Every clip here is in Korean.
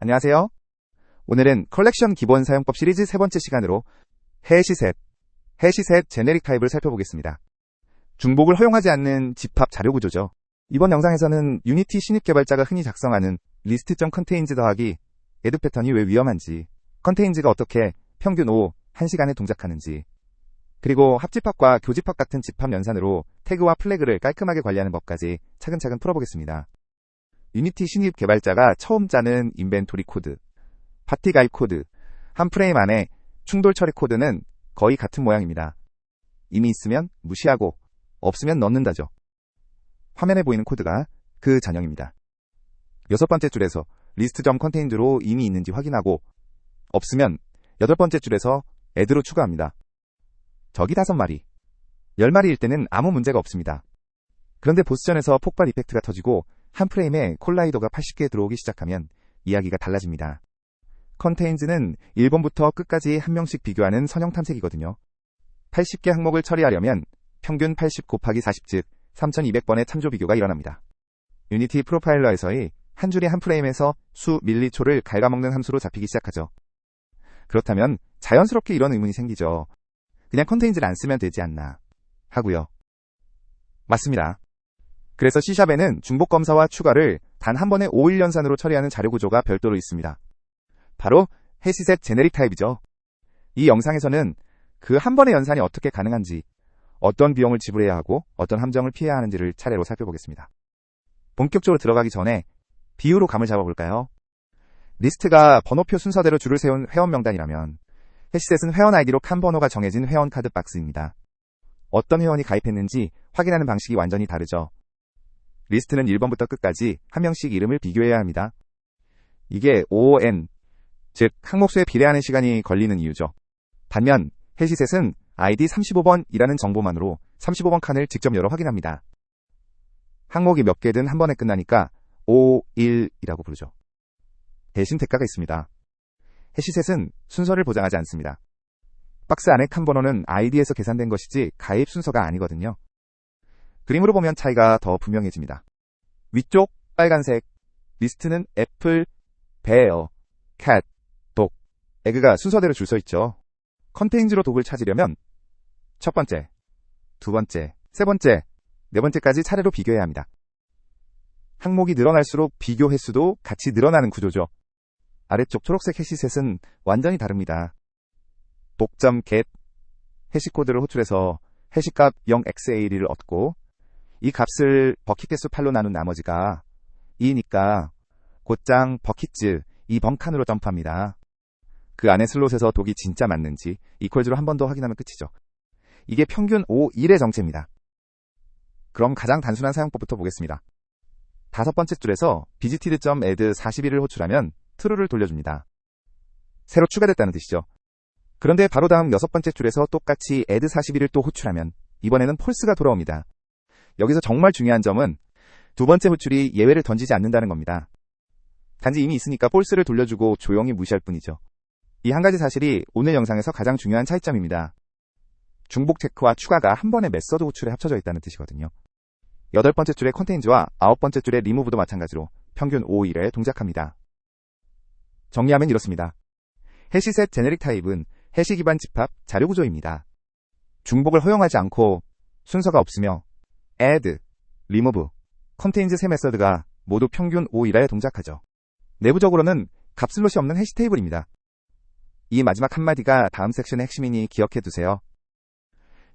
안녕하세요. 오늘은 컬렉션 기본 사용법 시리즈 세 번째 시간으로 해시셋 제네릭 타입을 살펴보겠습니다. 중복을 허용하지 않는 집합 자료 구조죠. 이번 영상에서는 유니티 신입 개발자가 흔히 작성하는 list.contains 더하기 add 패턴이 왜 위험한지, contains가 어떻게 평균 1시간에 동작하는지, 그리고 합집합과 교집합 같은 집합 연산으로 태그와 플래그를 깔끔하게 관리하는 법까지 차근차근 풀어보겠습니다. 유니티 신입 개발자가 처음 짜는 인벤토리 코드, 파티 가입 코드, 한 프레임 안에 충돌 처리 코드는 거의 같은 모양입니다. 이미 있으면 무시하고 없으면 넣는다죠. 화면에 보이는 코드가 그 전형입니다. 여섯 번째 줄에서 list.contains로 이미 있는지 확인하고 없으면 여덟 번째 줄에서 add로 추가합니다. 적이 5마리, 10마리일 때는 아무 문제가 없습니다. 그런데 보스전에서 폭발 이펙트가 터지고 한 프레임에 콜라이더가 80개 들어오기 시작하면 이야기가 달라집니다. 컨테인즈는 1번부터 끝까지 한 명씩 비교하는 선형 탐색이거든요. 80개 항목을 처리하려면 평균 80 곱하기 40 즉 3200번의 참조 비교가 일어납니다. 유니티 프로파일러에서의 한 줄이 한 프레임에서 수 밀리초를 갉아먹는 함수로 잡히기 시작하죠. 그렇다면 자연스럽게 이런 의문이 생기죠. 그냥 컨테인즈를 안 쓰면 되지 않나 하고요. 맞습니다. 그래서 C샵에는 중복 검사와 추가를 단 한 번에 5일 연산으로 처리하는 자료 구조가 별도로 있습니다. 바로 해시셋 제네릭 타입이죠. 이 영상에서는 그 한 번의 연산이 어떻게 가능한지, 어떤 비용을 지불해야 하고 어떤 함정을 피해야 하는지를 차례로 살펴보겠습니다. 본격적으로 들어가기 전에 비유로 감을 잡아볼까요? 리스트가 번호표 순서대로 줄을 세운 회원 명단이라면 해시셋은 회원 아이디로 칸 번호가 정해진 회원 카드 박스입니다. 어떤 회원이 가입했는지 확인하는 방식이 완전히 다르죠. 리스트는 1번부터 끝까지 한 명씩 이름을 비교해야 합니다. 이게 ON, 즉 항목수에 비례하는 시간이 걸리는 이유죠. 반면 해시셋은 ID 35번이라는 정보만으로 35번 칸을 직접 열어 확인합니다. 항목이 몇 개든 한 번에 끝나니까 51이라고 부르죠. 대신 대가가 있습니다. 해시셋은 순서를 보장하지 않습니다. 박스 안의 칸 번호는 ID에서 계산된 것이지 가입 순서가 아니거든요. 그림으로 보면 차이가 더 분명해집니다. 위쪽 빨간색 리스트는 애플, 베어, 캣, 독, 에그가 순서대로 줄 서 있죠. 컨테인즈로 독을 찾으려면 첫 번째, 두 번째, 세 번째, 네 번째까지 차례로 비교해야 합니다. 항목이 늘어날수록 비교 횟수도 같이 늘어나는 구조죠. 아래쪽 초록색 해시셋은 완전히 다릅니다. 독.get 해시코드를 호출해서 해시값 0xA를 얻고 이 값을 버킷 개수 8로 나눈 나머지가 2니까 곧장 버킷즈 2번 칸으로 점프합니다. 그 안에 슬롯에서 독이 진짜 맞는지 이퀄즈로 한 번 더 확인하면 끝이죠. 이게 평균 51의 정체입니다. 그럼 가장 단순한 사용법부터 보겠습니다. 다섯 번째 줄에서 visited.add 41을 호출하면 true를 돌려줍니다. 새로 추가됐다는 뜻이죠. 그런데 바로 다음 여섯 번째 줄에서 똑같이 add 41을 또 호출하면 이번에는 false가 돌아옵니다. 여기서 정말 중요한 점은 두 번째 호출이 예외를 던지지 않는다는 겁니다. 단지 이미 있으니까 false를 돌려주고 조용히 무시할 뿐이죠. 이 한 가지 사실이 오늘 영상에서 가장 중요한 차이점입니다. 중복 체크와 추가가 한 번에 메서드 호출에 합쳐져 있다는 뜻이거든요. 여덟 번째 줄의 컨테인즈와 아홉 번째 줄의 리무브도 마찬가지로 평균 5일에 동작합니다. 정리하면 이렇습니다. 해시셋 제네릭 타입은 해시 기반 집합 자료 구조입니다. 중복을 허용하지 않고 순서가 없으며 add, remove, contains 세 메서드가 모두 평균 5일에 동작하죠. 내부적으로는 값슬롯이 없는 해시 테이블입니다. 이 마지막 한마디가 다음 섹션의 핵심이니 기억해두세요.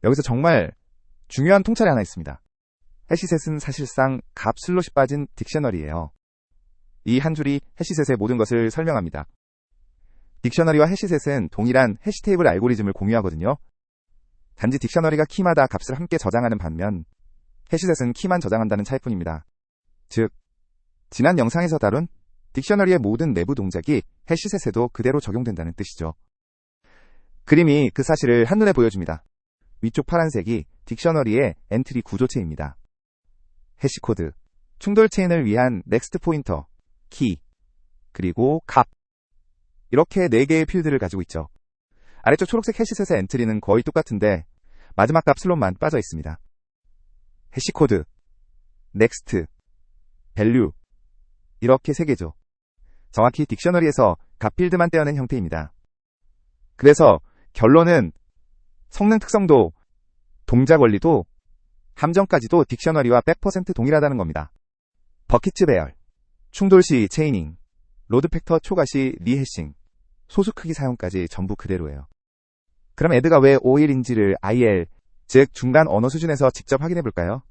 여기서 정말 중요한 통찰이 하나 있습니다. 해시셋은 사실상 값슬롯이 빠진 딕셔너리예요. 이 한 줄이 해시셋의 모든 것을 설명합니다. 딕셔너리와 해시셋은 동일한 해시 테이블 알고리즘을 공유하거든요. 단지 딕셔너리가 키마다 값을 함께 저장하는 반면 해시셋은 키만 저장한다는 차이뿐입니다. 즉, 지난 영상에서 다룬 딕셔너리의 모든 내부 동작이 해시셋에도 그대로 적용된다는 뜻이죠. 그림이 그 사실을 한눈에 보여줍니다. 위쪽 파란색이 딕셔너리의 엔트리 구조체입니다. 해시코드, 충돌 체인을 위한 넥스트 포인터, 키, 그리고 값. 이렇게 4개의 필드를 가지고 있죠. 아래쪽 초록색 해시셋의 엔트리는 거의 똑같은데 마지막 값 슬롯만 빠져 있습니다. 해시코드, 넥스트, 밸류 이렇게 3개죠. 정확히 딕셔너리에서 갓필드만 떼어낸 형태입니다. 그래서 결론은 성능 특성도 동작 원리도 함정까지도 딕셔너리와 100% 동일하다는 겁니다. 버킷즈 배열, 충돌 시 체이닝, 로드 팩터 초과 시 리해싱, 소수 크기 사용까지 전부 그대로예요. 그럼 애드가 왜 O1인지를 IL, 즉 중간 언어 수준에서 직접 확인해 볼까요?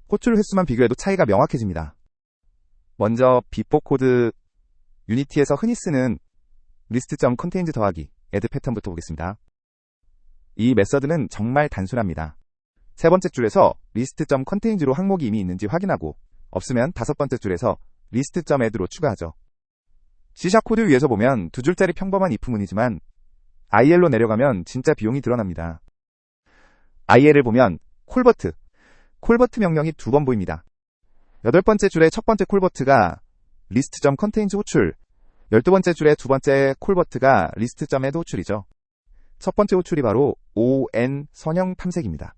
호출 횟수만 비교해도 차이가 명확해집니다. 먼저 B4 코드, 유니티에서 흔히 쓰는 list.contains 더하기 add 패턴부터 보겠습니다. 이 메서드는 정말 단순합니다. 세 번째 줄에서 list.contains로 항목이 이미 있는지 확인하고 없으면 다섯 번째 줄에서 list.add로 추가하죠. C# 코드 위에서 보면 두 줄짜리 평범한 if문이지만 IL로 내려가면 진짜 비용이 드러납니다. IL을 보면 콜버트 명령이 두 번 보입니다. 여덟 번째 줄의 첫 번째 콜버트가 list.contains 호출, 12번째 줄의 두 번째 콜버트가 list.add 호출이죠. 첫 번째 호출이 바로 ON 선형 탐색입니다.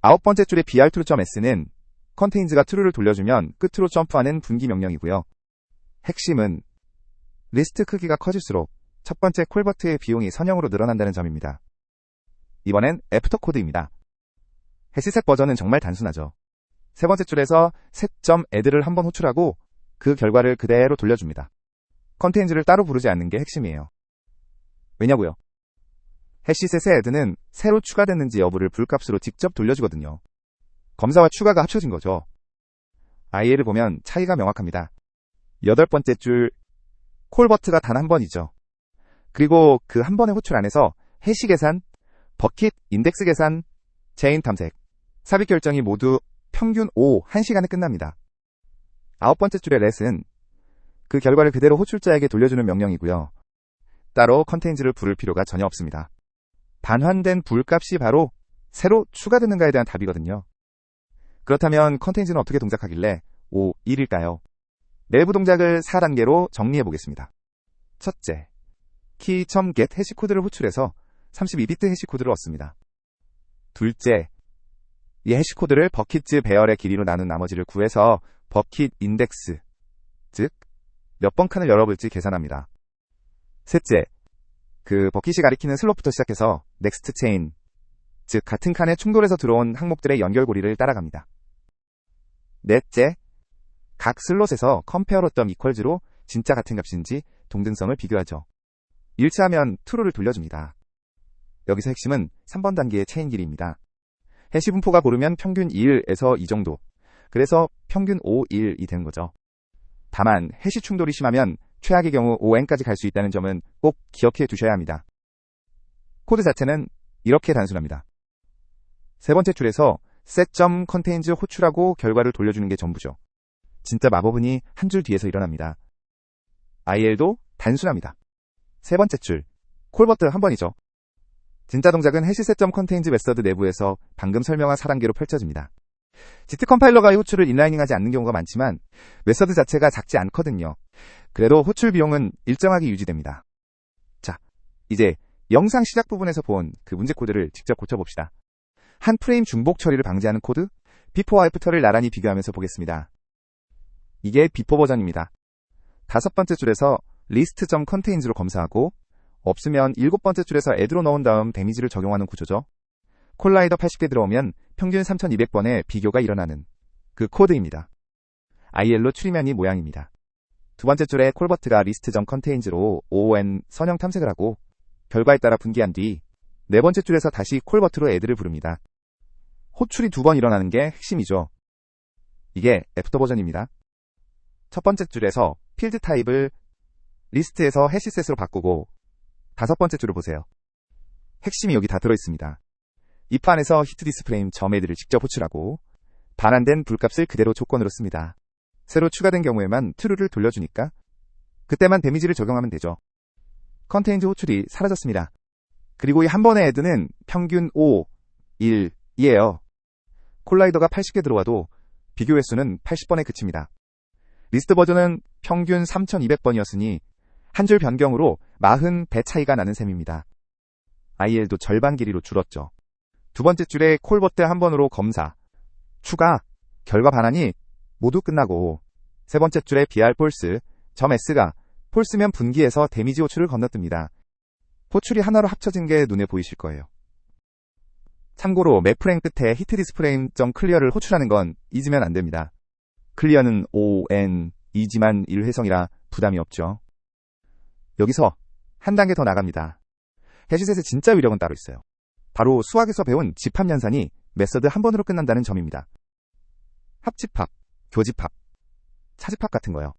아홉 번째 줄의 br2.s는 contains가 true를 돌려주면 끝으로 점프하는 분기 명령이고요. 핵심은 리스트 크기가 커질수록 첫 번째 콜버트의 비용이 선형으로 늘어난다는 점입니다. 이번엔 애프터 코드입니다. 해시셋 버전은 정말 단순하죠. 세 번째 줄에서 set.add를 한번 호출하고 그 결과를 그대로 돌려줍니다. 컨테인즈를 따로 부르지 않는 게 핵심이에요. 왜냐고요? 해시셋의 add는 새로 추가됐는지 여부를 불값으로 직접 돌려주거든요. 검사와 추가가 합쳐진 거죠. IL을 보면 차이가 명확합니다. 여덟 번째 줄 콜버트가 단 한 번이죠. 그리고 그 한 번의 호출 안에서 해시 계산, 버킷, 인덱스 계산, 체인 탐색, 삽입 결정이 모두 평균 1시간에 끝납니다. 아홉 번째 줄의 let은 그 결과를 그대로 호출자에게 돌려주는 명령이고요. 따로 컨테인즈를 부를 필요가 전혀 없습니다. 반환된 불값이 바로 새로 추가되는가에 대한 답이거든요. 그렇다면 컨테인즈는 어떻게 동작하길래 1일까요? 내부 동작을 4단계로 정리해 보겠습니다. 첫째, key.get 해시코드를 호출해서 32비트 해시코드를 얻습니다. 둘째, 이 해시코드를 버킷즈 배열의 길이로 나눈 나머지를 구해서 버킷 인덱스, 즉 몇 번 칸을 열어볼지 계산합니다. 셋째, 그 버킷이 가리키는 슬롯부터 시작해서 넥스트 체인, 즉 같은 칸에 충돌해서 들어온 항목들의 연결고리를 따라갑니다. 넷째, 각 슬롯에서 comparer.equals로 진짜 같은 값인지 동등성을 비교하죠. 일치하면 true를 돌려줍니다. 여기서 핵심은 3번 단계의 체인 길이입니다. 해시 분포가 고르면 평균 2일에서 이 정도, 그래서 평균 5일이 되는 거죠. 다만 해시 충돌이 심하면 최악의 경우 5n까지 갈 수 있다는 점은 꼭 기억해 두셔야 합니다. 코드 자체는 이렇게 단순합니다. 세 번째 줄에서 set.contains 호출하고 결과를 돌려주는 게 전부죠. 진짜 마법은이 한 줄 뒤에서 일어납니다. IL도 단순합니다. 세 번째 줄, 콜버트 한 번이죠. 진짜 동작은 해시set.contains 메서드 내부에서 방금 설명한 4단계로 펼쳐집니다. GT 컴파일러가 이 호출을 인라이닝하지 않는 경우가 많지만 메서드 자체가 작지 않거든요. 그래도 호출 비용은 일정하게 유지됩니다. 자, 이제 영상 시작 부분에서 본 그 문제 코드를 직접 고쳐봅시다. 한 프레임 중복 처리를 방지하는 코드, 비포와 애프터를 나란히 비교하면서 보겠습니다. 이게 비포 버전입니다. 다섯 번째 줄에서 list.contains로 검사하고 없으면 일곱 번째 줄에서 add로 넣은 다음 데미지를 적용하는 구조죠. 콜라이더 80개 들어오면 평균 3200번의 비교가 일어나는 그 코드입니다. IL로 추리면 이 모양입니다. 두 번째 줄에 콜버트가 list.contains로 ON 선형 탐색을 하고 결과에 따라 분기한 뒤 네 번째 줄에서 다시 콜버트로 add를 부릅니다. 호출이 두 번 일어나는 게 핵심이죠. 이게 애프터 버전입니다. 첫 번째 줄에서 필드 타입을 리스트에서 해시셋으로 바꾸고 다섯 번째 줄을 보세요. 핵심이 여기 다 들어있습니다. if 안에서 hitThisFrame add를 직접 호출하고 반환된 불값을 그대로 조건으로 씁니다. 새로 추가된 경우에만 true를 돌려주니까 그때만 데미지를 적용하면 되죠. 컨테인즈 호출이 사라졌습니다. 그리고 이 한 번의 add는 평균 5, 1이에요. 콜라이더가 80개 들어와도 비교 횟수는 80번에 그칩니다. 리스트 버전은 평균 3200번이었으니 한 줄 변경으로 40배 차이가 나는 셈입니다. IL도 절반 길이로 줄었죠. 두 번째 줄에 콜버트 한 번으로 검사, 추가, 결과 반환이 모두 끝나고 세 번째 줄에 BR 폴스, .s가 폴스면 분기에서 데미지 호출을 건너뜹니다. 호출이 하나로 합쳐진 게 눈에 보이실 거예요. 참고로 매 프레임 끝에 hitDisFrame.clear를 호출하는 건 잊으면 안 됩니다. 클리어는 ON, 이지만 1회성이라 부담이 없죠. 여기서 한 단계 더 나갑니다. 해시셋의 진짜 위력은 따로 있어요. 바로 수학에서 배운 집합 연산이 메서드 한 번으로 끝난다는 점입니다. 합집합, 교집합, 차집합 같은 거요.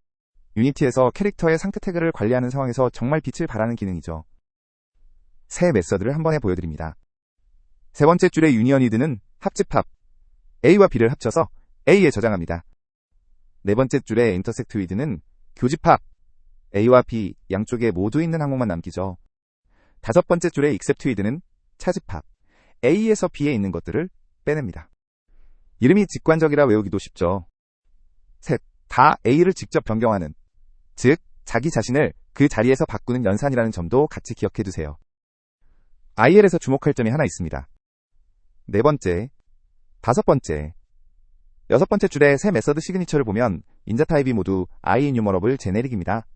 유니티에서 캐릭터의 상태 태그를 관리하는 상황에서 정말 빛을 발하는 기능이죠. 새 메서드를 한 번에 보여드립니다. 세 번째 줄의 유니언이드는 합집합, A와 B를 합쳐서 A에 저장합니다. 네 번째 줄의 인터섹트 위드는 교집합, A와 B 양쪽에 모두 있는 항목만 남기죠. 다섯 번째 줄의 except with는 차집합, A에서 B에 있는 것들을 빼냅니다. 이름이 직관적이라 외우기도 쉽죠. 셋, 다 A를 직접 변경하는, 즉 자기 자신을 그 자리에서 바꾸는 연산이라는 점도 같이 기억해 두세요. IL에서 주목할 점이 하나 있습니다. 네 번째, 다섯 번째, 여섯 번째 줄의 새 메서드 시그니처를 보면 인자 타입이 모두 iEnumerable 제네릭입니다.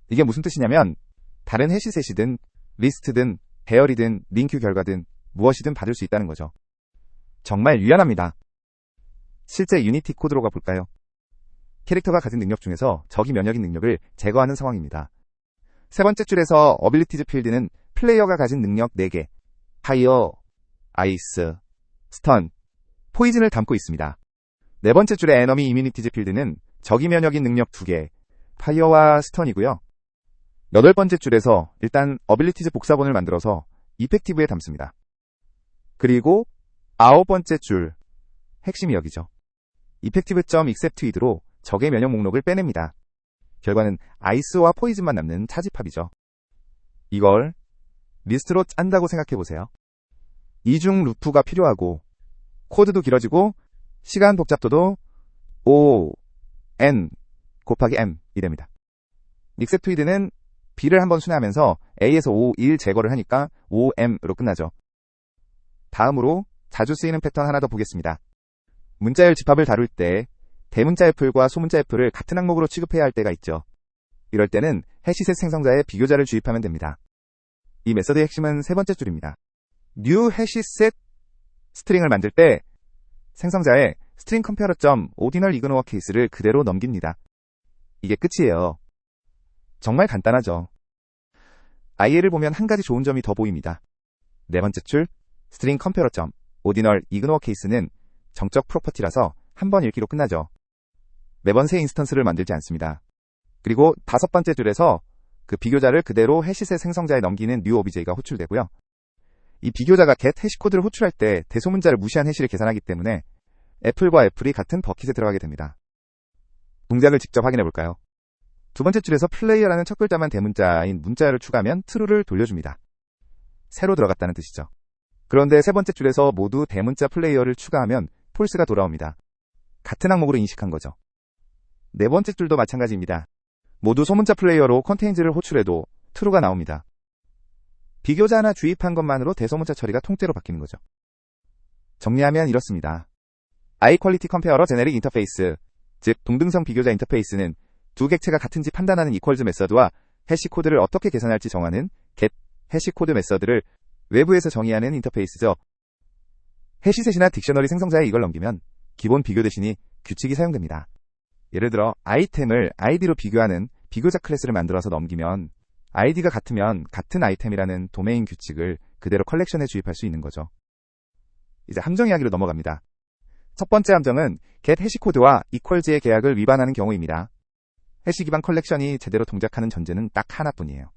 이게 무슨 뜻이냐면 다른 해시셋이든 리스트든 배열이든 링크 결과든 무엇이든 받을 수 있다는 거죠. 정말 유연합니다. 실제 유니티 코드로 가볼까요? 캐릭터가 가진 능력 중에서 적이 면역인 능력을 제거하는 상황입니다. 세 번째 줄에서 Abilities 필드는 플레이어가 가진 능력 4개, 파이어, 아이스, 스턴, 포이즌을 담고 있습니다. 네 번째 줄의 Enemy Immunities 필드는 적이 면역인 능력 2개, 파이어와 스턴이고요. 여덟 번째 줄에서 일단 Abilities 복사본을 만들어서 이펙티브에 담습니다. 그리고 아홉 번째 줄, 핵심이 여기죠. effective.except with로 적의 면역 목록을 빼냅니다. 결과는 아이스와 포이즌만 남는 차집합이죠. 이걸 리스트로 짠다고 생각해보세요. 이중 루프가 필요하고 코드도 길어지고 시간 복잡도도 O, N 곱하기 M이 됩니다. except with는 B를 한번 순회하면서 A에서 O, 1 제거를 하니까 OM으로 끝나죠. 다음으로 자주 쓰이는 패턴 하나 더 보겠습니다. 문자열 집합을 다룰 때 대문자 애플과 소문자 애플을 같은 항목으로 취급해야 할 때가 있죠. 이럴 때는 해시셋 생성자에 비교자를 주입하면 됩니다. 이 메서드의 핵심은 세 번째 줄입니다. new 해시셋 스트링을 만들 때 생성자에 string comparer. ordinal ignore case를 그대로 넘깁니다. 이게 끝이에요. 정말 간단하죠. IL을 보면 한 가지 좋은 점이 더 보입니다. 네 번째 줄 string comparer. ordinal ignore case는 정적 프로퍼티라서 한 번 읽기로 끝나죠. 매번 새 인스턴스를 만들지 않습니다. 그리고 다섯 번째 줄에서 그 비교자를 그대로 해시셋 생성자에 넘기는 new obj가 호출되고요. 이 비교자가 get 해시 코드를 호출할 때 대소문자를 무시한 해시를 계산하기 때문에 애플과 애플이 같은 버킷에 들어가게 됩니다. 동작을 직접 확인해 볼까요? 두 번째 줄에서 플레이어라는 첫 글자만 대문자인 문자열을 추가하면 true를 돌려줍니다. 새로 들어갔다는 뜻이죠. 그런데 세 번째 줄에서 모두 대문자 플레이어를 추가하면 false가 돌아옵니다. 같은 항목으로 인식한 거죠. 네 번째 줄도 마찬가지입니다. 모두 소문자 플레이어로 컨테인즈를 호출해도 true가 나옵니다. 비교자 하나 주입한 것만으로 대소문자 처리가 통째로 바뀌는 거죠. 정리하면 이렇습니다. iQuality Comparer Generic Interface, 즉 동등성 비교자 인터페이스는 두 객체가 같은지 판단하는 equals 메서드와 해시 코드를 어떻게 계산할지 정하는 get 해시 코드 메서드를 외부에서 정의하는 인터페이스죠. 해시셋이나 딕셔너리 생성자에 이걸 넘기면 기본 비교 대신이 규칙이 사용됩니다. 예를 들어 아이템을 id로 비교하는 비교자 클래스를 만들어서 넘기면 id가 같으면 같은 아이템이라는 도메인 규칙을 그대로 컬렉션에 주입할 수 있는 거죠. 이제 함정 이야기로 넘어갑니다. 첫 번째 함정은 get 해시 코드와 equals의 계약을 위반하는 경우입니다. 해시 기반 컬렉션이 제대로 동작하는 전제는 딱 하나뿐이에요.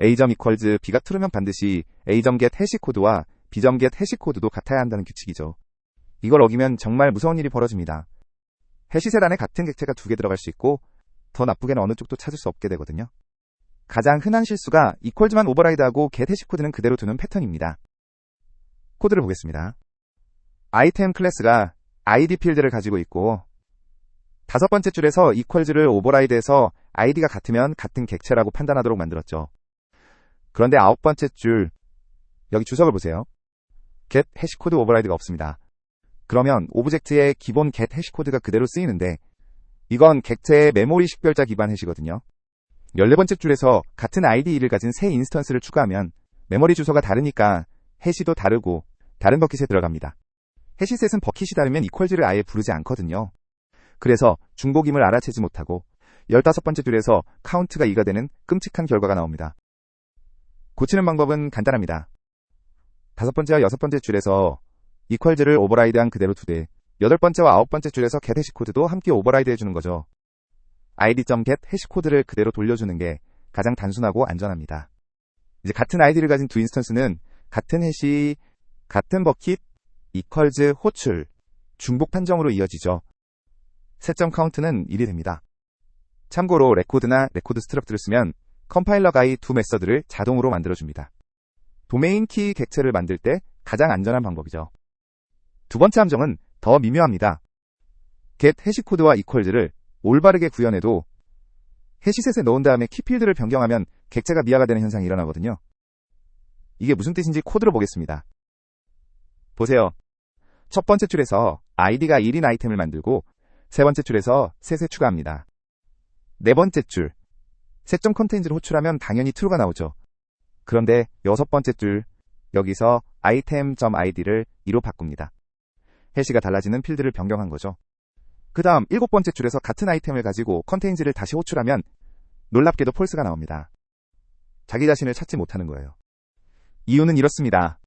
a.equals b가 true면 반드시 a.get 해시 코드와 b.get 해시 코드도 같아야 한다는 규칙이죠. 이걸 어기면 정말 무서운 일이 벌어집니다. 해시셋 안에 같은 객체가 두 개 들어갈 수 있고 더 나쁘게는 어느 쪽도 찾을 수 없게 되거든요. 가장 흔한 실수가 equals만 오버라이드하고 get 해시 코드는 그대로 두는 패턴입니다. 코드를 보겠습니다. 아이템 클래스가 id 필드를 가지고 있고 다섯 번째 줄에서 equals를 오버라이드해서 id가 같으면 같은 객체라고 판단하도록 만들었죠. 그런데 아홉 번째 줄, 여기 주석을 보세요. get 해시 코드 오버라이드가 없습니다. 그러면 오브젝트의 기본 get 해시 코드가 그대로 쓰이는데 이건 객체의 메모리 식별자 기반 해시거든요. 14번째 줄에서 같은 ID를 가진 새 인스턴스를 추가하면 메모리 주소가 다르니까 해시도 다르고 다른 버킷에 들어갑니다. 해시셋은 버킷이 다르면 이퀄즈를 아예 부르지 않거든요. 그래서 중복임을 알아채지 못하고 15번째 줄에서 카운트가 2가 되는 끔찍한 결과가 나옵니다. 고치는 방법은 간단합니다. 5번째와 6번째 줄에서 이퀄즈를 오버라이드한 그대로 두되 8번째와 9번째 줄에서 get 해시 코드도 함께 오버라이드 해주는 거죠. id.get 해시 코드를 그대로 돌려주는 게 가장 단순하고 안전합니다. 이제 같은 아이디를 가진 두 인스턴스는 같은 해시, 같은 버킷, 이퀄즈, 호출, 중복 판정으로 이어지죠. set 카운트는 1이 됩니다. 참고로 레코드나 레코드 스트럭트를 쓰면 컴파일러가 이 두 메서드를 자동으로 만들어줍니다. 도메인 키 객체를 만들 때 가장 안전한 방법이죠. 두 번째 함정은 더 미묘합니다. get 해시 코드와 이퀄즈를 올바르게 구현해도 해시셋에 넣은 다음에 키필드를 변경하면 객체가 미아가 되는 현상이 일어나거든요. 이게 무슨 뜻인지 코드로 보겠습니다. 보세요. 첫 번째 줄에서 id가 1인 아이템을 만들고 세 번째 줄에서 셋에 추가합니다. 네 번째 줄, set 컨테인츠를 호출하면 당연히 true가 나오죠. 그런데 여섯 번째 줄, 여기서 item.id를 2로 바꿉니다. 해시가 달라지는 필드를 변경한 거죠. 그 다음 7번째 줄에서 같은 아이템을 가지고 컨테인츠를 다시 호출하면 놀랍게도 폴스가 나옵니다. 자기 자신을 찾지 못하는 거예요. 이유는 이렇습니다.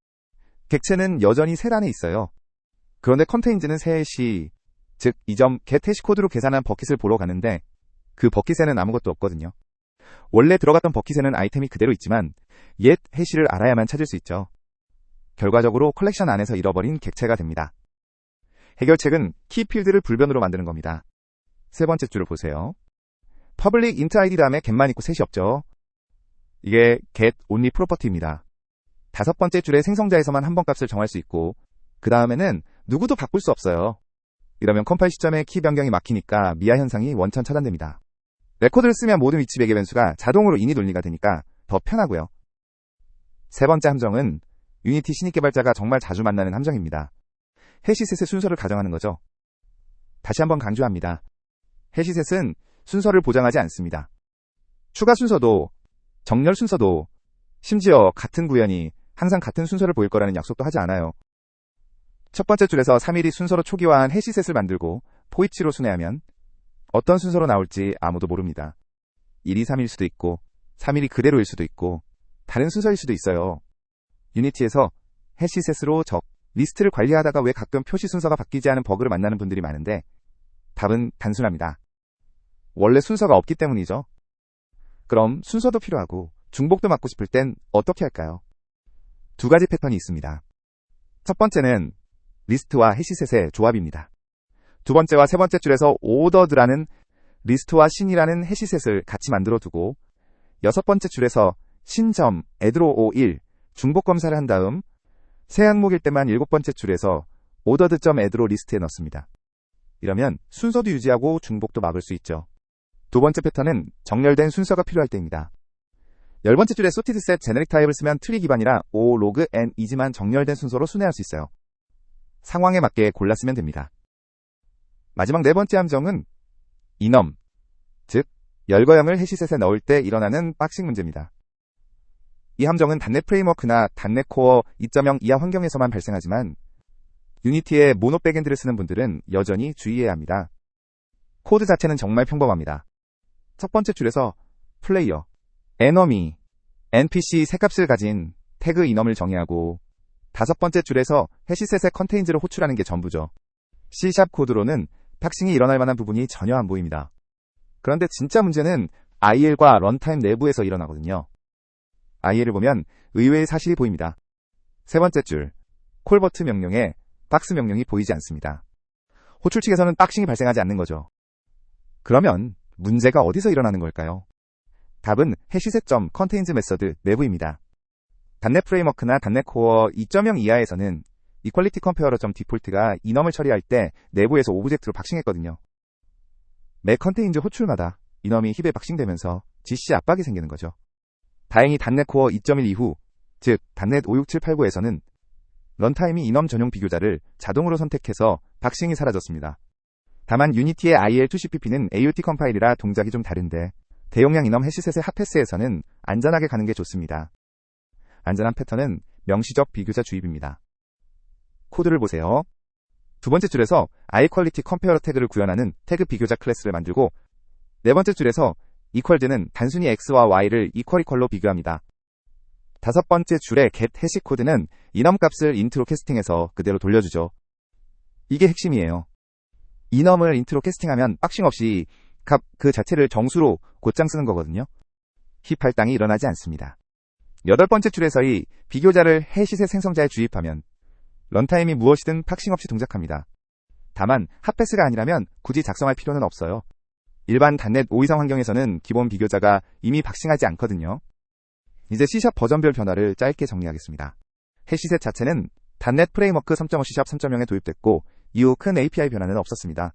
객체는 여전히 셀 안에 있어요. 그런데 컨테인츠는 새 해시, 즉 이 점 get 해시 코드로 계산한 버킷을 보러 가는데 그 버킷에는 아무것도 없거든요. 원래 들어갔던 버킷에는 아이템이 그대로 있지만 옛 해시를 알아야만 찾을 수 있죠. 결과적으로 컬렉션 안에서 잃어버린 객체가 됩니다. 해결책은 키필드를 불변으로 만드는 겁니다. 세 번째 줄을 보세요. public int id 다음에 get만 있고 셋이 없죠. 이게 get only 프로퍼티입니다. 다섯 번째 줄에 생성자에서만 한 번 값을 정할 수 있고 그 다음에는 누구도 바꿀 수 없어요. 이러면 컴파일 시점에 키 변경이 막히니까 미아 현상이 원천 차단됩니다. 레코드를 쓰면 모든 위치 베개 변수가 자동으로 인이 논리가 되니까 더 편하고요. 세 번째 함정은 유니티 신입 개발자가 정말 자주 만나는 함정입니다. 해시셋의 순서를 가정하는 거죠. 다시 한번 강조합니다. 해시셋은 순서를 보장하지 않습니다. 추가 순서도, 정렬 순서도, 심지어 같은 구현이 항상 같은 순서를 보일 거라는 약속도 하지 않아요. 첫 번째 줄에서 3일이 순서로 초기화한 해시셋을 만들고 포이치로 순회하면 어떤 순서로 나올지 아무도 모릅니다. 1이 3일 수도 있고 3일이 그대로일 수도 있고 다른 순서일 수도 있어요. 유니티에서 해시셋으로 리스트를 관리하다가 왜 가끔 표시 순서가 바뀌지 않은 버그를 만나는 분들이 많은데 답은 단순합니다. 원래 순서가 없기 때문이죠. 그럼 순서도 필요하고 중복도 막고 싶을 땐 어떻게 할까요? 두 가지 패턴이 있습니다. 첫 번째는 리스트와 해시셋의 조합입니다. 두 번째와 세 번째 줄에서 ordered라는 리스트와 신이라는 해시셋을 같이 만들어 두고 여섯 번째 줄에서 신점 add로 1 중복 검사를 한 다음 새 항목일 때만 7번째 줄에서 ordered.add로 리스트에 넣습니다. 이러면 순서도 유지하고 중복도 막을 수 있죠. 두 번째 패턴은 정렬된 순서가 필요할 때입니다. 10번째 줄에 sorted set 제네릭 타입을 쓰면 트리 기반이라 o, log, n, is만 정렬된 순서로 순회할 수 있어요. 상황에 맞게 골라 쓰면 됩니다. 마지막 네 번째 함정은 enum, 즉 열거형을 해시셋에 넣을 때 일어나는 박싱 문제입니다. 이 함정은 .NET 프레임워크나 .NET 코어 2.0 이하 환경에서만 발생하지만 유니티의 모노 백엔드를 쓰는 분들은 여전히 주의해야 합니다. 코드 자체는 정말 평범합니다. 첫 번째 줄에서 플레이어, enemy, npc 세 값을 가진 태그 enum을 정의하고 다섯 번째 줄에서 해시셋의 컨테인츠를 호출하는 게 전부죠. C# 코드로는 박싱이 일어날 만한 부분이 전혀 안 보입니다. 그런데 진짜 문제는 IL과 런타임 내부에서 일어나거든요. IL을 보면 의외의 사실이 보입니다. 세 번째 줄, 콜버트 명령에 박스 명령이 보이지 않습니다. 호출 측에서는 박싱이 발생하지 않는 거죠. 그러면 문제가 어디서 일어나는 걸까요? 답은 해시셋.contains 메서드 내부입니다. .NET 프레임워크나 .NET 코어 2.0 이하에서는 equality comparer.default가 enum을 처리할 때 내부에서 오브젝트로 박싱했거든요. 매 컨테인즈 호출마다 enum이 힙에 박싱되면서 GC 압박이 생기는 거죠. 다행히 .NET 코어 2.1 이후, 즉 .NET 56789에서는 런타임이 enum 전용 비교자를 자동으로 선택해서 박싱이 사라졌습니다. 다만 유니티의 IL2CPP는 AUT 컴파일이라 동작이 좀 다른데 대용량 이넘 해시셋의 핫패스에서는 안전하게 가는 게 좋습니다. 안전한 패턴은 명시적 비교자 주입입니다. 코드를 보세요. 두 번째 줄에서 iQuality Comparer 태그를 구현하는 태그 비교자 클래스를 만들고 네 번째 줄에서 equals는 단순히 x와 y를 equal로 비교합니다. 다섯 번째 줄의 get 해시 코드는 enum 값을 int로 캐스팅해서 그대로 돌려주죠. 이게 핵심이에요. enum을 int로 캐스팅하면 박싱 없이 값 그 자체를 정수로 곧장 쓰는 거거든요. 힙 할당이 일어나지 않습니다. 여덟 번째 줄에서의 비교자를 해시셋 생성자에 주입하면 런타임이 무엇이든 박싱 없이 동작합니다. 다만 핫패스가 아니라면 굳이 작성할 필요는 없어요. 일반 .NET 5 이상 환경에서는 기본 비교자가 이미 박싱하지 않거든요. 이제 C# 버전별 변화를 짧게 정리하겠습니다. 해시셋 자체는 .NET 프레임워크 3.5 C# 3.0에 도입됐고 이후 큰 API 변화는 없었습니다.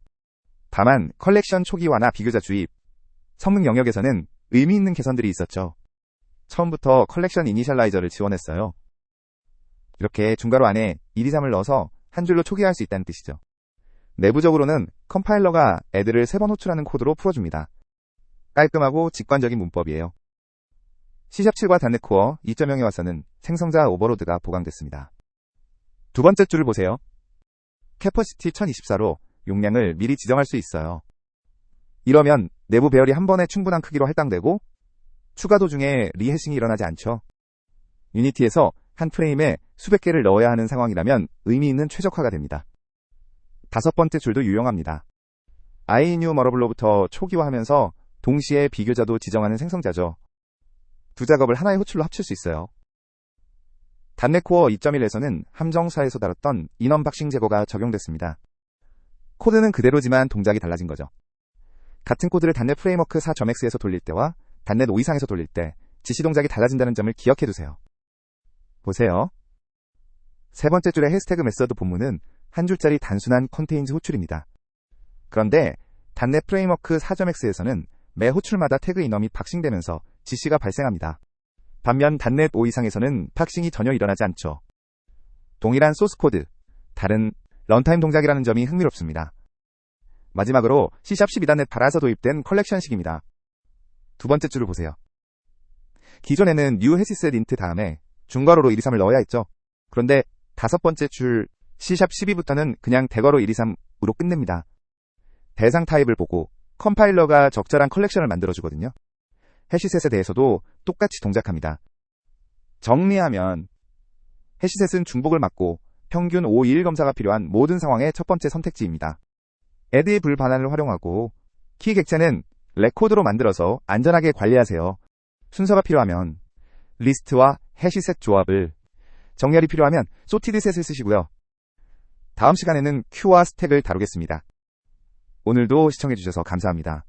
다만 컬렉션 초기화나 비교자 주입, 성능 영역에서는 의미 있는 개선들이 있었죠. 처음부터 컬렉션 이니셜라이저를 지원했어요. 이렇게 중괄호 안에 1, 2, 3을 넣어서 한 줄로 초기화할 수 있다는 뜻이죠. 내부적으로는 컴파일러가 애들을 3번 호출하는 코드로 풀어줍니다. 깔끔하고 직관적인 문법이에요. C#7과 .NET Core 2.0에 와서는 생성자 오버로드가 보강됐습니다. 두 번째 줄을 보세요. 캐퍼시티 1024로 용량을 미리 지정할 수 있어요. 이러면 내부 배열이 한 번에 충분한 크기로 할당되고 추가 도중에 리해싱이 일어나지 않죠. 유니티에서 한 프레임에 수백 개를 넣어야 하는 상황이라면 의미 있는 최적화가 됩니다. 다섯 번째 줄도 유용합니다. iNewMorable로부터 초기화하면서 동시에 비교자도 지정하는 생성자죠. 두 작업을 하나의 호출로 합칠 수 있어요. .NET Core 2.1에서는 함정사에서 다뤘던 인원 박싱 제거가 적용됐습니다. 코드는 그대로지만 동작이 달라진 거죠. 같은 코드를 .NET 프레임워크 4.x에서 돌릴 때와 .NET 5 이상에서 돌릴 때 지시 동작이 달라진다는 점을 기억해두세요. 보세요. 세 번째 줄의 해시태그 메서드 본문은 한 줄짜리 단순한 컨테인즈 호출입니다. 그런데 .NET 프레임워크 4.x에서는 매 호출마다 태그 인엄이 박싱되면서 지시가 발생합니다. 반면 .NET 5 이상에서는 박싱이 전혀 일어나지 않죠. 동일한 소스 코드, 다른 런타임 동작이라는 점이 흥미롭습니다. 마지막으로 C#12.NET 8에서 도입된 컬렉션식입니다. 두 번째 줄을 보세요. 기존에는 new 해시셋 int 다음에 중괄호로 1, 2, 3을 넣어야 했죠. 그런데 다섯 번째 줄 C#12부터는 그냥 대괄호 1, 2, 3으로 끝냅니다. 대상 타입을 보고 컴파일러가 적절한 컬렉션을 만들어주거든요. 해시셋에 대해서도 똑같이 동작합니다. 정리하면 해시셋은 중복을 막고 평균 5, 2, 1 검사가 필요한 모든 상황의 첫 번째 선택지입니다. add의 불반환을 활용하고 키 객체는 레코드로 만들어서 안전하게 관리하세요. 순서가 필요하면 리스트와 해시셋 조합을, 정렬이 필요하면 sorted set을 쓰시고요. 다음 시간에는 큐와 스택을 다루겠습니다. 오늘도 시청해주셔서 감사합니다.